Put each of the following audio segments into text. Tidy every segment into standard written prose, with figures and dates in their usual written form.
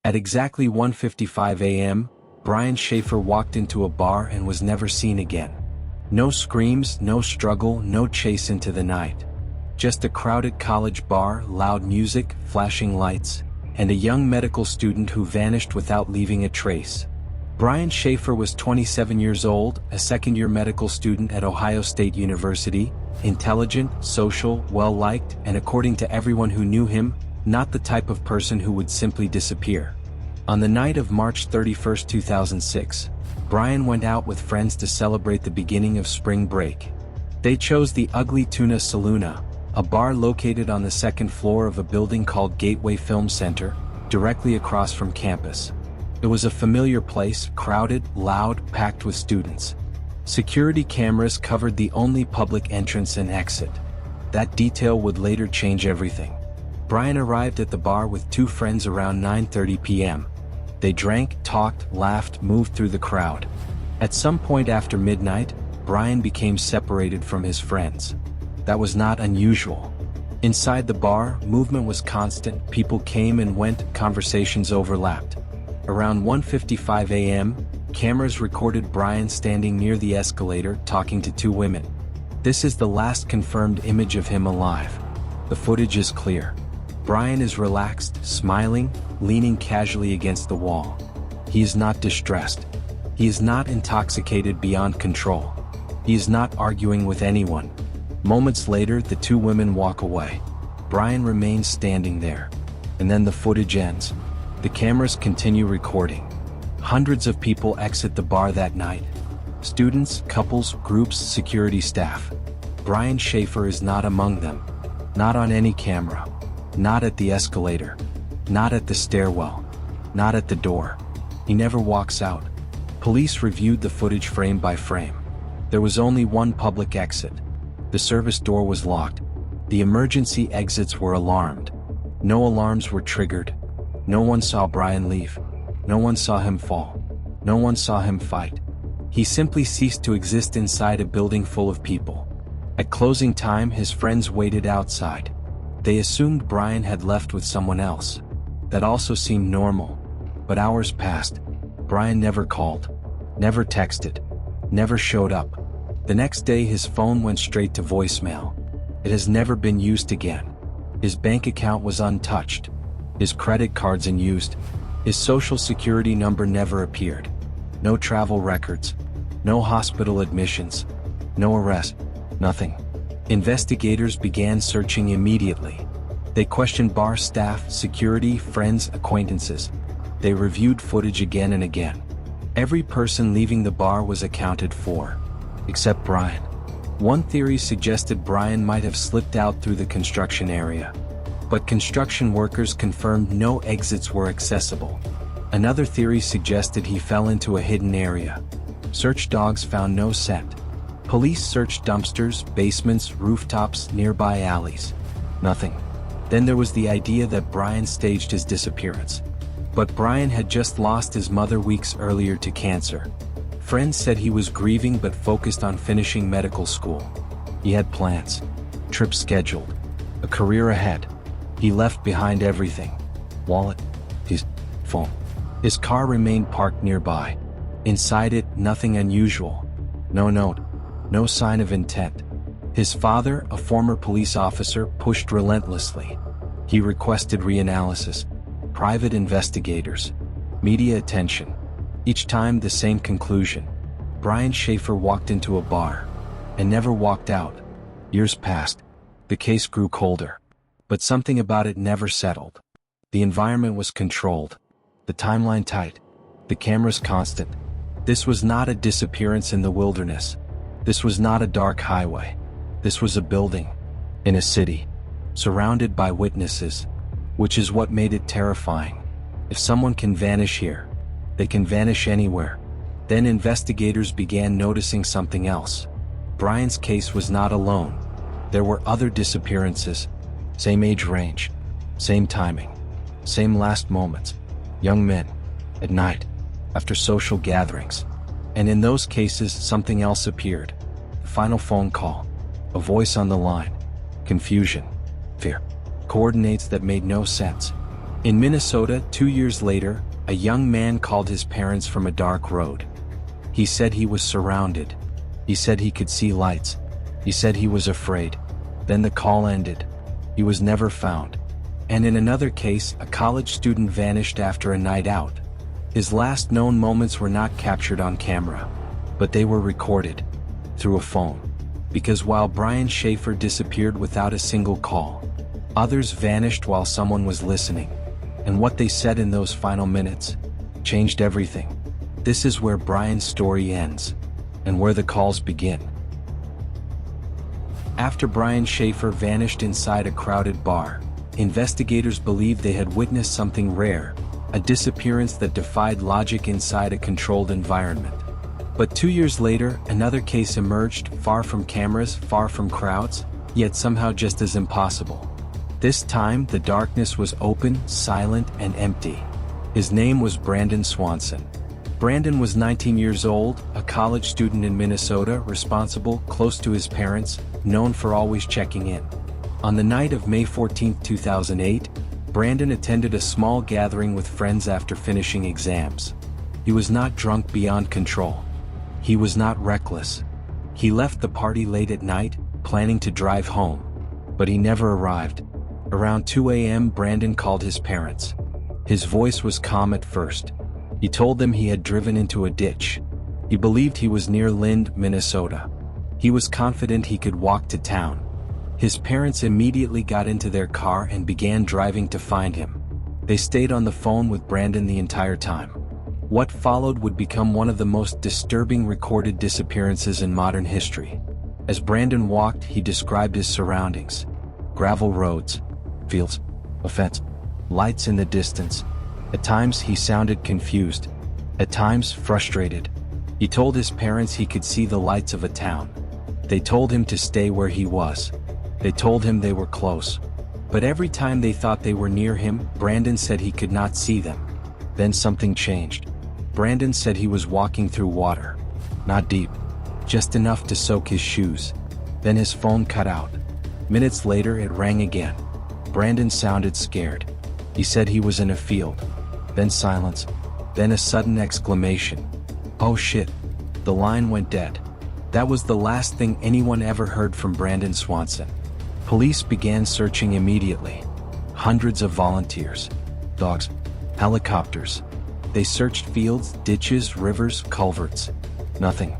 At exactly 1:55 a.m., Brian Shaffer walked into a bar and was never seen again. No screams, no struggle, no chase into the night. Just a crowded college bar, loud music, flashing lights, and a young medical student who vanished without leaving a trace. Brian Shaffer was 27 years old, a second-year medical student at Ohio State University, intelligent, social, well-liked, and according to everyone who knew him, not the type of person who would simply disappear. On the night of March 31, 2006, Brian went out with friends to celebrate the beginning of spring break. They chose the Ugly Tuna Saloona, a bar located on the second floor of a building called Gateway Film Center, directly across from campus. It was a familiar place, crowded, loud, packed with students. Security cameras covered the only public entrance and exit. That detail would later change everything. Brian arrived at the bar with two friends around 9:30 p.m. They drank, talked, laughed, moved through the crowd. At some point after midnight, Brian became separated from his friends. That was not unusual. Inside the bar, movement was constant, people came and went, conversations overlapped. Around 1:55 a.m., cameras recorded Brian standing near the escalator talking to two women. This is the last confirmed image of him alive. The footage is clear. Brian is relaxed, smiling, leaning casually against the wall. He is not distressed. He is not intoxicated beyond control. He is not arguing with anyone. Moments later, the two women walk away. Brian remains standing there. And then the footage ends. The cameras continue recording. Hundreds of people exit the bar that night. Students, couples, groups, security staff. Brian Shaffer is not among them. Not on any camera. Not at the escalator. Not at the stairwell. Not at the door. He never walks out. Police reviewed the footage frame by frame. There was only one public exit. The service door was locked. The emergency exits were alarmed. No alarms were triggered. No one saw Brian leave. No one saw him fall. No one saw him fight. He simply ceased to exist inside a building full of people. At closing time, his friends waited outside. They assumed Brian had left with someone else. That also seemed normal. But hours passed. Brian never called. Never texted. Never showed up. The next day his phone went straight to voicemail. It has never been used again. His bank account was untouched. His credit cards unused. His social security number never appeared. No travel records. No hospital admissions. No arrest. Nothing. Investigators began searching immediately. They questioned bar staff, security, friends, acquaintances. They reviewed footage again and again. Every person leaving the bar was accounted for. Except Brian. One theory suggested Brian might have slipped out through the construction area. But construction workers confirmed no exits were accessible. Another theory suggested he fell into a hidden area. Search dogs found no scent. Police searched dumpsters, basements, rooftops, nearby alleys. Nothing. Then there was the idea that Brian staged his disappearance. But Brian had just lost his mother weeks earlier to cancer. Friends said he was grieving but focused on finishing medical school. He had plans. Trips scheduled. A career ahead. He left behind everything. Wallet. His phone. His car remained parked nearby. Inside it, nothing unusual. No note. No sign of intent. His father, a former police officer, pushed relentlessly. He requested reanalysis, private investigators, media attention. Each time the same conclusion. Brian Shaffer walked into a bar and never walked out. Years passed. The case grew colder. But something about it never settled. The environment was controlled. The timeline tight. The cameras constant. This was not a disappearance in the wilderness. This was not a dark highway. This was a building. In a city. Surrounded by witnesses. Which is what made it terrifying. If someone can vanish here, they can vanish anywhere. Then investigators began noticing something else. Brian's case was not alone. There were other disappearances. Same age range. Same timing. Same last moments. Young men. At night. After social gatherings. And in those cases, something else appeared. The final phone call. A voice on the line. Confusion. Fear. Coordinates that made no sense. In Minnesota, 2 years later, a young man called his parents from a dark road. He said he was surrounded. He said he could see lights. He said he was afraid. Then the call ended. He was never found. And in another case, a college student vanished after a night out. His last known moments were not captured on camera, but they were recorded through a phone. Because while Brian Shaffer disappeared without a single call, others vanished while someone was listening. And what they said in those final minutes changed everything. This is where Brian's story ends, and where the calls begin. After Brian Shaffer vanished inside a crowded bar, investigators believed they had witnessed something rare, a disappearance that defied logic inside a controlled environment. But 2 years later, another case emerged, far from cameras, far from crowds, yet somehow just as impossible. This time, the darkness was open, silent, and empty. His name was Brandon Swanson. Brandon was 19 years old, a college student in Minnesota, responsible, close to his parents, known for always checking in. On the night of May 14, 2008, Brandon attended a small gathering with friends after finishing exams. He was not drunk beyond control. He was not reckless. He left the party late at night, planning to drive home. But he never arrived. Around 2 a.m. Brandon called his parents. His voice was calm at first. He told them he had driven into a ditch. He believed he was near Lind, Minnesota. He was confident he could walk to town. His parents immediately got into their car and began driving to find him. They stayed on the phone with Brandon the entire time. What followed would become one of the most disturbing recorded disappearances in modern history. As Brandon walked, he described his surroundings: gravel roads, fields, a fence, lights in the distance. At times he sounded confused, at times frustrated. He told his parents he could see the lights of a town. They told him to stay where he was. They told him they were close. But every time they thought they were near him, Brandon said he could not see them. Then something changed. Brandon said he was walking through water. Not deep, just enough to soak his shoes. Then his phone cut out. Minutes later it rang again. Brandon sounded scared. He said he was in a field. Then silence. Then a sudden exclamation. "Oh shit." The line went dead. That was the last thing anyone ever heard from Brandon Swanson. Police began searching immediately. Hundreds of volunteers, dogs, helicopters. They searched fields, ditches, rivers, culverts. Nothing.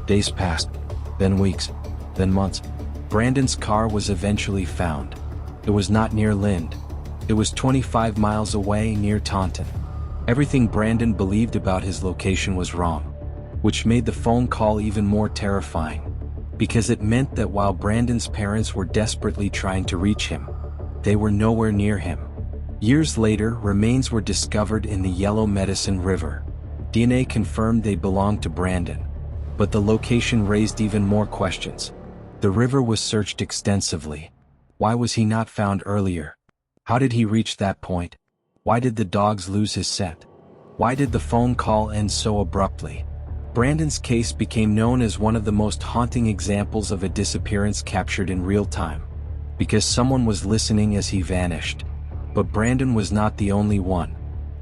Days passed. Then weeks. Then months. Brandon's car was eventually found. It was not near Lind. It was 25 miles away near Taunton. Everything Brandon believed about his location was wrong, which made the phone call even more terrifying, because it meant that while Brandon's parents were desperately trying to reach him, they were nowhere near him. Years later, remains were discovered in the Yellow Medicine River. DNA confirmed they belonged to Brandon, but the location raised even more questions. The river was searched extensively. Why was he not found earlier? How did he reach that point? Why did the dogs lose his scent? Why did the phone call end so abruptly? Brandon's case became known as one of the most haunting examples of a disappearance captured in real time, because someone was listening as he vanished. But Brandon was not the only one.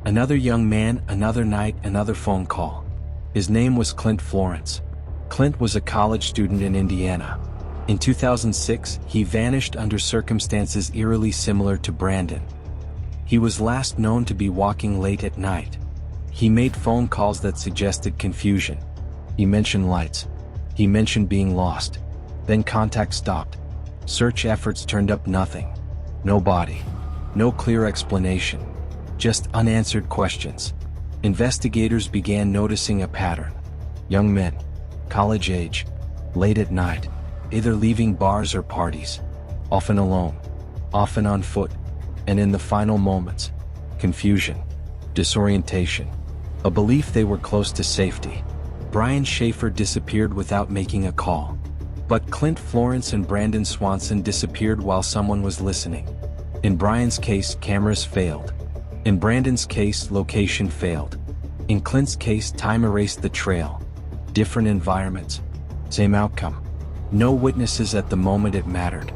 Another young man, another night, another phone call. His name was Clint Florence. Clint was a college student in Indiana. In 2006, he vanished under circumstances eerily similar to Brandon. He was last known to be walking late at night. He made phone calls that suggested confusion. He mentioned lights. He mentioned being lost. Then contact stopped. Search efforts turned up nothing. No body. No clear explanation. Just unanswered questions. Investigators began noticing a pattern. Young men, college age, late at night, either leaving bars or parties, often alone, often on foot, and in the final moments, confusion, disorientation, a belief they were close to safety. Brian Shaffer disappeared without making a call. But Clint Florence and Brandon Swanson disappeared while someone was listening. In Brian's case, cameras failed. In Brandon's case, location failed. In Clint's case, time erased the trail. Different environments, same outcome. No witnesses at the moment it mattered.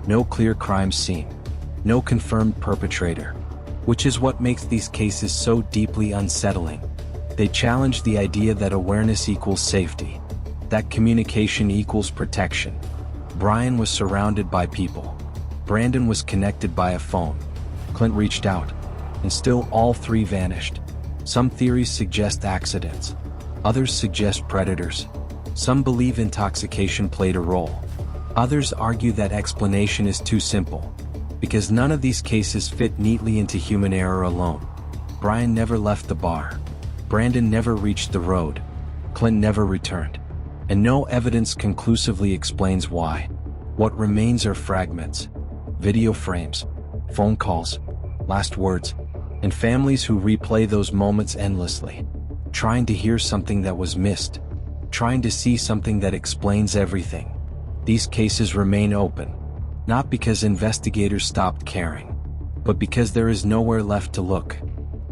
No clear crime scene. No confirmed perpetrator. which is what makes these cases so deeply unsettling. They challenge the idea that awareness equals safety, that communication equals protection. Brian was surrounded by people. Brandon was connected by a phone. Clint reached out, and still all three vanished. Some theories suggest accidents. Others suggest predators. Some believe intoxication played a role. Others argue that explanation is too simple, because none of these cases fit neatly into human error alone. Brian never left the bar. Brandon never reached the road. Clint never returned. And no evidence conclusively explains why. What remains are fragments, video frames, phone calls, last words, and families who replay those moments endlessly, trying to hear something that was missed, trying to see something that explains everything. These cases remain open, not because investigators stopped caring, but because there is nowhere left to look.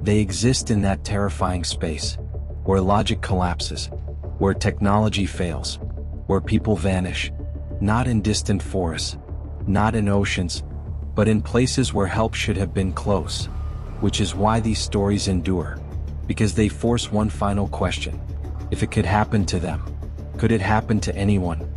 They exist in that terrifying space, where logic collapses, where technology fails, where people vanish, not in distant forests, not in oceans, but in places where help should have been close. Which is why these stories endure, because they force one final question. If it could happen to them, could it happen to anyone?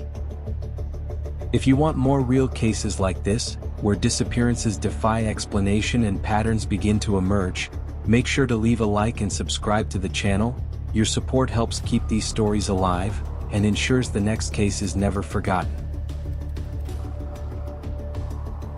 If you want more real cases like this, where disappearances defy explanation and patterns begin to emerge, make sure to leave a like and subscribe to the channel. Your support helps keep these stories alive and ensures the next case is never forgotten.